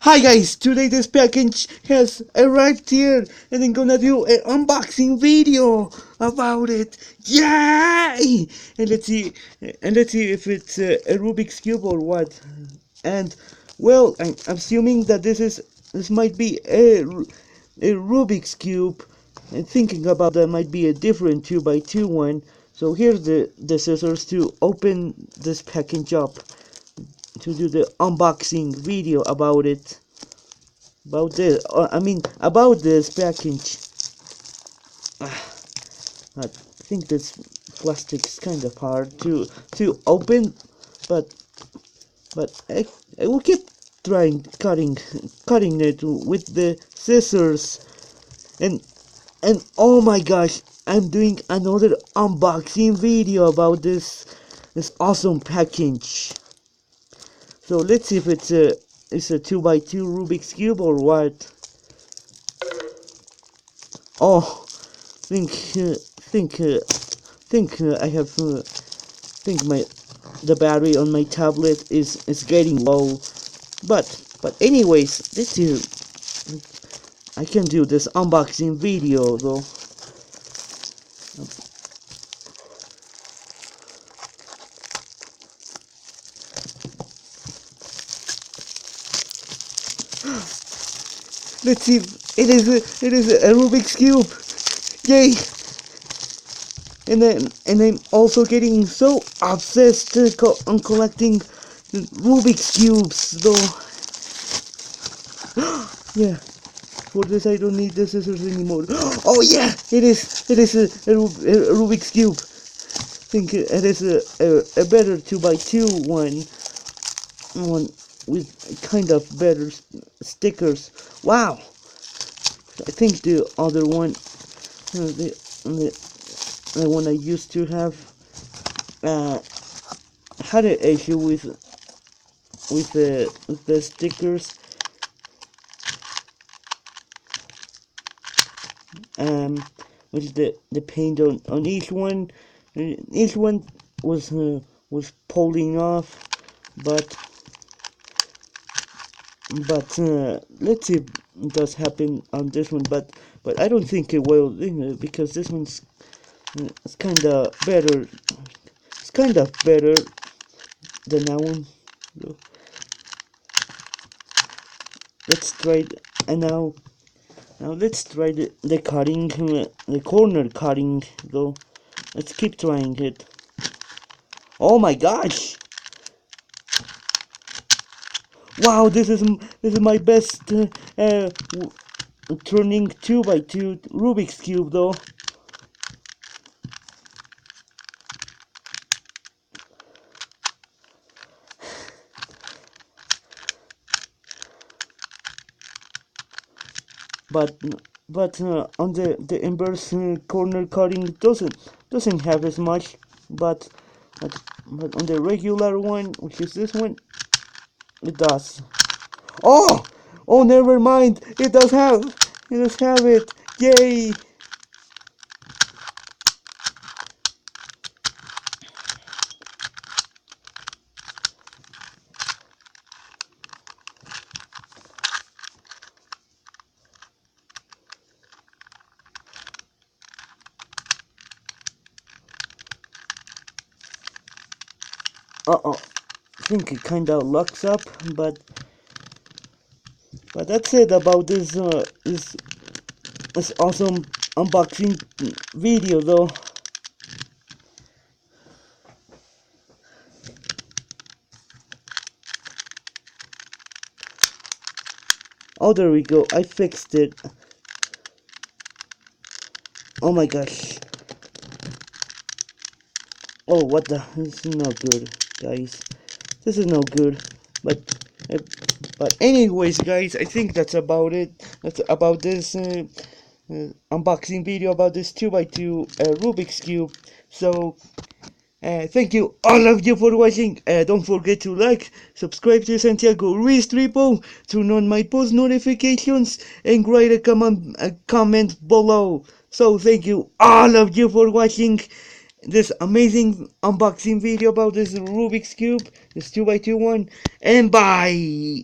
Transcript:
Hi guys, today this package has arrived here and I'm gonna do an unboxing video about it. Yay! And let's see if it's a Rubik's Cube or what. And well, I'm assuming that this might be a Rubik's Cube. And thinking about that might be a different 2x2 one. So here's the scissors to open this package up, to do the unboxing video about it, about this package. I think this plastic is kind of hard to open, but I will keep trying cutting it with the scissors. And oh my gosh, I'm doing another unboxing video about this awesome package. So let's see if it's a 2x2 Rubik's Cube or what. Oh, think I have the battery on my tablet is getting low. But anyways, let's see. I can do this unboxing video though. Let's see. It is a Rubik's Cube. Yay! And I'm also getting so obsessed on collecting Rubik's Cubes though. Yeah. For this I don't need the scissors anymore. Oh yeah! It is a Rubik's Cube. I think it is a better 2x2 one with kind of better stickers. Wow! I think the other one, the one I used to have, had an issue with the stickers. With the paint on each one. Each one was pulling off, but let's see if it does happen on this one, but I don't think it will, because this one's it's kind of better. It's kind of better than that one. So, let's try it. And now let's try the cutting, the corner cutting though. Let's keep trying it. Oh my gosh! Wow, this is my best turning 2x2 Rubik's Cube though. But on the inverse corner cutting doesn't have as much, but on the regular one, which is this one, it does. Oh, never mind. It does have it. Yay! I think it kinda locks up, but that's it about this awesome unboxing video though. Oh, there we go. I fixed it. Oh my gosh. Oh, what the? This is not good, guys. This is no good. But anyways, guys, I think that's about it. That's about this unboxing video about this 2x2 Rubik's Cube. So thank you all of you for watching. Don't forget to like, subscribe to Santiago Ruiz Triple, turn on my post notifications, and write a comment below. So thank you all of you for watching this amazing unboxing video about this Rubik's Cube, this 2x2 one, and bye!